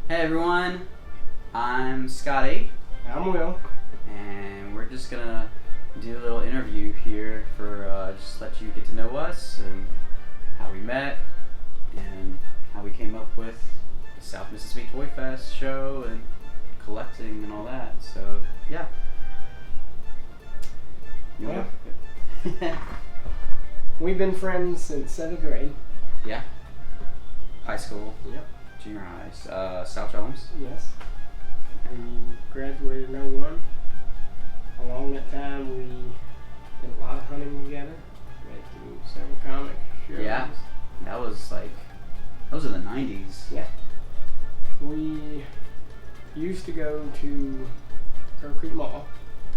Hey everyone, I'm Scotty, I'm Will. and we're just gonna do a little interview here for just let you get to know us and how we met and how we came up with the South Mississippi Toy Fest show and collecting and all that. So yeah. You Yeah. wanna- We've been friends since 7th grade. Yeah. High school, Yep. junior high, South Jones. Yes. We graduated in 01. Along that time, we did a lot of hunting together. Went to several comic shows. Yeah. That was in the 90s. Yeah. We used to go to Curtin Creek Mall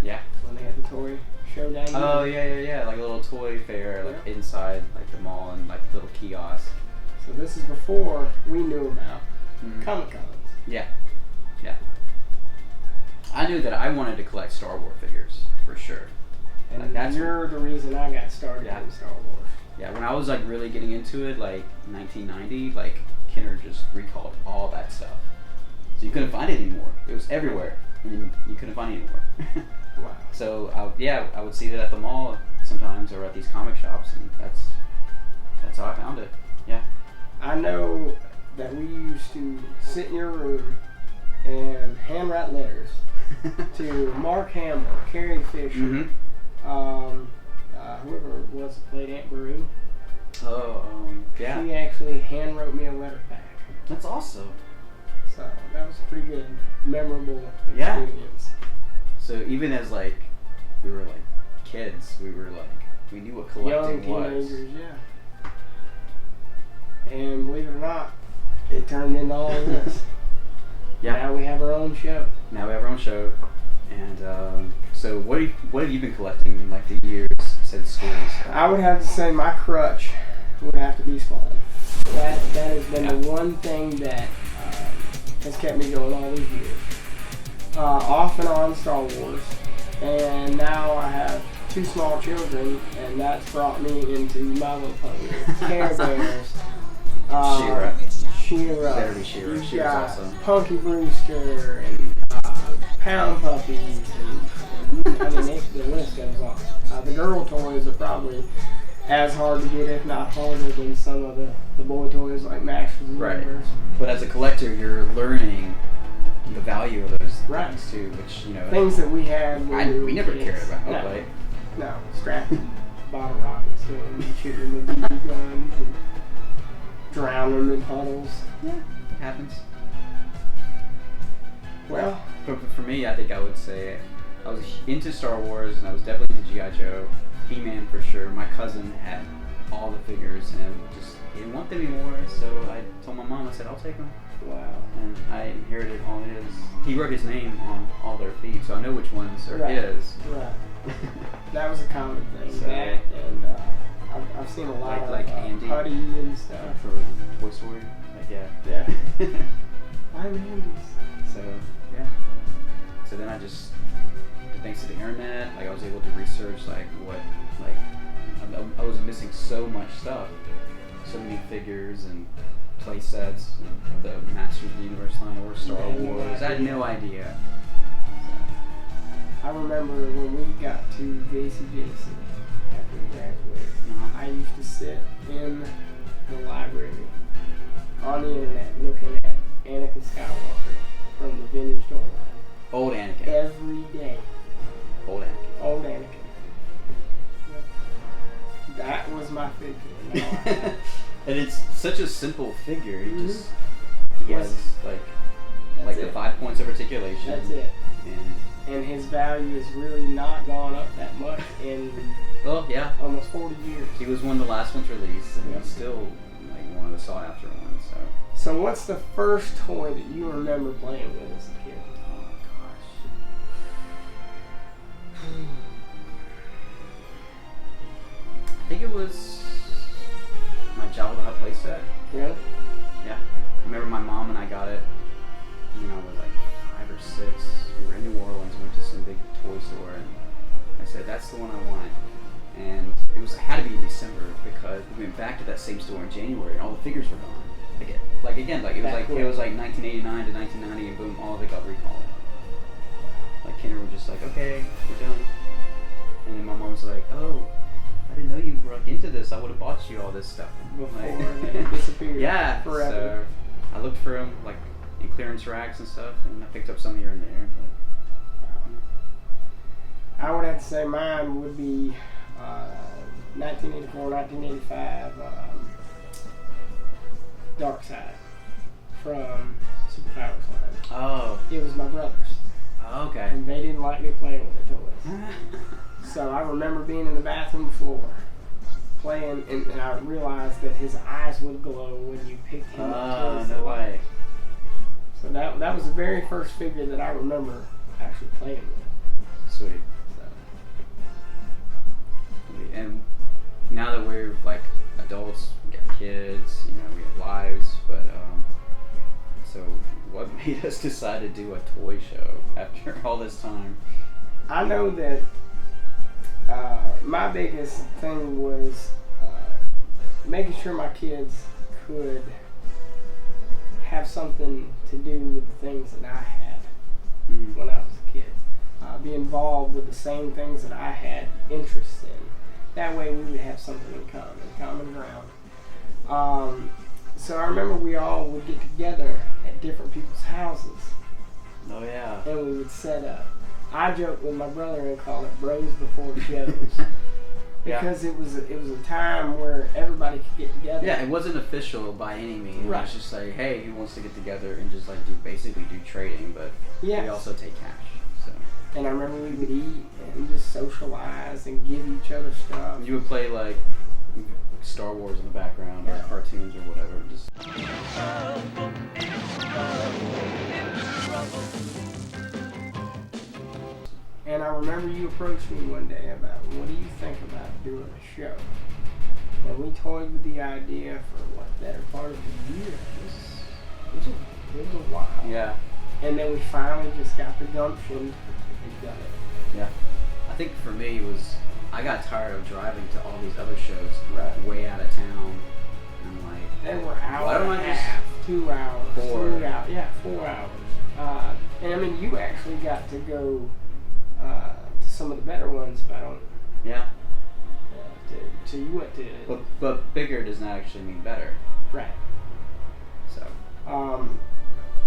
Yeah. when they had the toy show down there. Oh yeah, like a little toy fair, like Yeah. inside like the mall and like little kiosk. So this is before we knew about Mhm. Comic Cons. Yeah. I knew that I wanted to collect Star Wars figures for sure. And Like, that's you're the reason I got started Yeah. in Star Wars. Yeah, when I was like really getting into it, like 1990, like Kenner just recalled all that stuff, so you couldn't find it anymore. It was everywhere, and you couldn't find it anymore. Wow. So I would see it at the mall sometimes or at these comic shops, and that's how I found it. Yeah. I know that we used to sit in your room and handwrite letters to Mark Hamill, Carrie Fisher, Mhm. whoever it was that played Aunt Marie. Oh, yeah. She actually hand wrote me a letter back. That's awesome. So that was a pretty good, memorable Yeah. experience. So even as like we were like kids, we knew what collecting Young was. teenagers, yeah. And believe it or not, it turned into all of this. Yeah. Now we have our own show. Now we have our own show, and so what have you been collecting in like the years since school and stuff? I would have to say my crutch would have to be Spawn. That has been Yeah. the one thing that has kept me going all these years. Off and on Star Wars, and now I have two small children, and that's brought me into My Little Pony, Care Bears, She-Ra. Better She-Ra. You've She-Ra's got awesome. Punky Brewster and Pound Puppies, and I mean the list goes on. The girl toys are probably as hard to get, if not harder, than some of the boy toys like Masters of the Right. Universe. But as a collector, you're learning the value of those Right. things too, which Things that we had when we never were cared kids. about. No, Like, no, strapping bottle rockets to them and shooting them with BB guns and drowning them in puddles. yeah, it happens. Well, But for me, I think I would say I was into Star Wars, and I was definitely into G.I. Joe, He-Man for sure. My cousin had all the figures, and just didn't want them anymore. So I told my mom, I said, I'll take them. wow. And I inherited all his. He wrote his name on all their feet, so I know which ones are Right. his. Right. That was a common thing. So- That and I've seen a lot Like of Andy. Putty and stuff. For Toy Story, like Yeah. I'm Andy's. So yeah. So then I just, thanks to the internet, like I was able to research like what, like I was missing so much stuff, so many figures and play sets, and the Masters of the Universe line or Star I had no Wars. I had idea. no idea. I remember when we got to JCJC after we graduated. Uh-huh. I used to sit in the library on the internet looking at Anakin Skywalker from the vintage toy line Old Anakin. every day. Old Anakin. Old Anakin. Yep. That was my figure. Now I have- And it's such a simple figure. He Mhm. just he Yes. has That's like it. the 5 points of articulation. That's it. And And his value has really not gone up that much in well, yeah. almost 40 years. He was one of the last ones released, and Yep. he's still like one of the sought after ones. So. So what's the first toy that you remember playing with as a kid? Oh gosh. I think it was my Jabba the Hutt playset. Really? Yeah. I remember my mom and I got it when I was like 5 or 6. We were in New Orleans, went to some big toy store, and I said, that's the one I want. And it had to be in December because we went back to that same store in January and all the figures were gone. Like again, like it was That like quick. it was like 1989 to 1990, and boom, all of it got recalled. Like Kinder was just like, okay, we're done. And then my mom was like, oh, I didn't know you were like into this. I would have bought you all this stuff Before like, they disappeared. Yeah, Forever. So I looked for them like in clearance racks and stuff, and I picked up some here and there. I would have to say mine would be 1984, 1985, Dark Side from Superpowers line. Oh, It was my brother's, okay. and they didn't like me playing with the toys. So I remember being in the bathroom floor playing, and I realized that his eyes would glow when you picked him up. No way. So that was the very first figure that I remember actually playing with. Sweet. So, And now that we're like adults, we got kids, you know, we have lives, but so what made us decide to do a toy show after all this time? I know that my biggest thing was making sure my kids could have something to do with the things that I had when I was a kid. Be involved with the same things that I had interest in. That way we would have something in common ground. So I remember we all would get together at different people's houses, Oh yeah. and we would set up. I joked with my brother and called it Bros Before Shows. Because it was a time where everybody could get together. Yeah, it wasn't official by any means. Right. It was just like, hey, who wants to get together and just like basically do trading, but Yes. we also take cash. So And I remember we would eat and just socialize and give each other stuff. you would play like Star Wars in the background or cartoons or whatever. Just And I remember you approached me one day about, what do you think about doing a show? And we toyed with the idea for what, better part of a year. It was a while. yeah. And then we finally just got the gumption and done it. Yeah. I think for me it was, I got tired of driving to all these other shows Right. way out of town. And I'm like, They were hour why don't and a I just half, 2 hours, 4. 3 hours. Yeah, 4 hours. And I mean, you actually got to go to some of the better ones. If I don't, yeah. so you went to But bigger does not actually mean better. right. So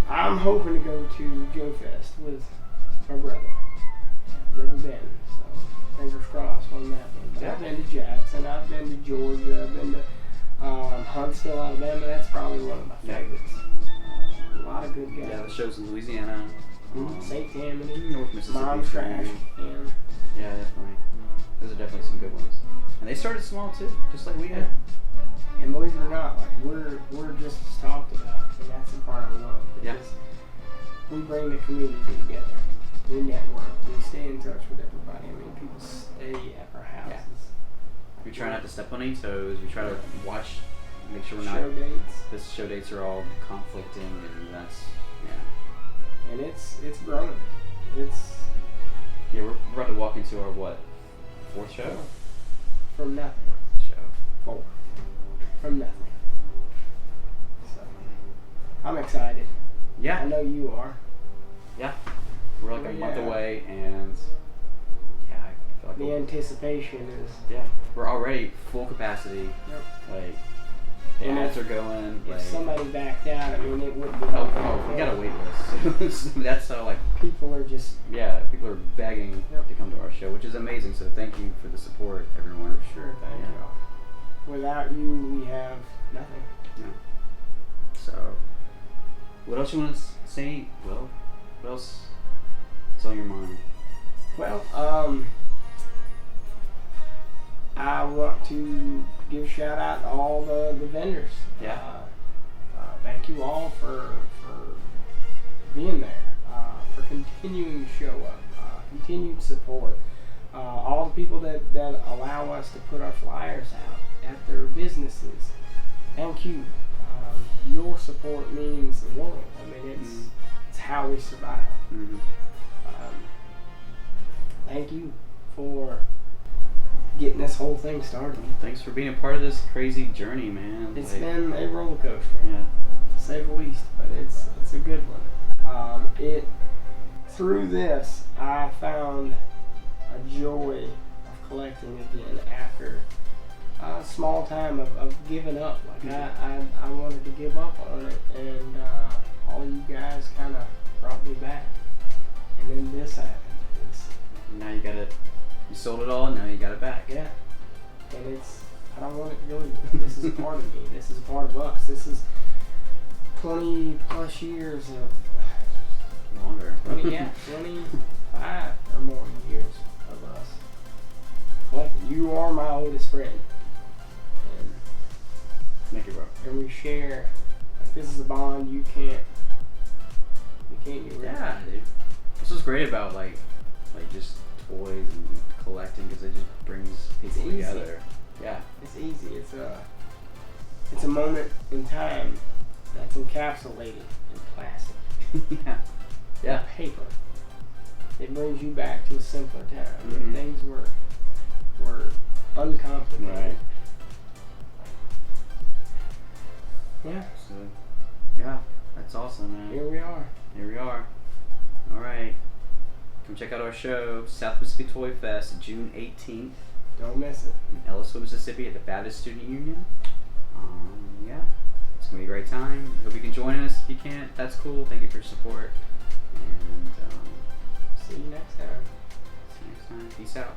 I'm hoping to go to Joe Fest with my brother. I've never been, so fingers crossed on that one. But I've been to Jackson, I've been to Georgia, I've been to Huntsville, Alabama. That's probably one of my favorites. A lot of good guys. yeah, the shows in Louisiana, St. Tammany, North Mississippi. Mom's Trash, and Yeah, definitely. Those are definitely some good ones. And they started small too, just like we did. and believe it or not, like we're just as talked about, and that's the part I love. Yeah. Because we bring the community together. We network. We stay in touch with everybody. I mean, people stay at our houses. We try not to step on any toes. We try to watch, make sure we're not. Show dates, The show dates are all conflicting, and that's and it's growing. It's yeah. We're about to walk into our what, 4th show? from nothing. Show. 4 from nothing. So I'm excited. I Yeah, know you are. yeah. We're like a month away, and yeah, I feel like The anticipation is. yeah, we're already full capacity. Yep. Like the And ads are going. If Like, somebody backed out, I mean, it wouldn't be. oh, we got a wait list. That's how like. People are just. Yeah, people are begging Yep. to come to our show, which is amazing. So thank you for the support, everyone. Sure, thank Yeah. you. Without you, we have nothing. So, what else you want to say, Will? What else is on your mind? Well, I want to give a shout out to all the vendors. Yeah. Thank you all for being there, for continuing to show up, continued support. All the people that allow us to put our flyers out at their businesses. Thank you. Your support means the world. I mean, it's how we survive. Mm-hmm. Thank you for getting this whole thing started. Thanks for being a part of this crazy journey, man. It's Like, been a roller coaster, yeah. to say the least, but it's a good one. Through this, I found a joy of collecting again after a small time of giving up. Like I wanted to give up on it, and all you guys kind of brought me back. And then this happened. Now you sold it all, and now you got it back. Yeah. And I don't want it to go anywhere. This is a part of me. This is a part of us. This is 20 plus years of Longer. 25 or more years of us collecting. You are my oldest friend. Thank you, bro. And we share. Like, this is a bond you can't get rid of. Yeah, dude. This was great about like just toys and collecting, because it just brings people together. Yeah. It's easy. It's a moment in time that's encapsulated in plastic. Yeah. Yeah. Paper. It brings you back to a simpler time where Mm-hmm. things were uncomplicated. Right. Yeah. So, yeah, that's awesome, man. Here we are. Here we are. All right. Come check out our show, South Mississippi Toy Fest, June 18th Don't miss it. in Ellisville, Mississippi at the Baptist Student Union. Yeah, it's going to be a great time. Hope you can join us. If you can't, that's cool. Thank you for your support. And See you next time. see you next time. Peace out.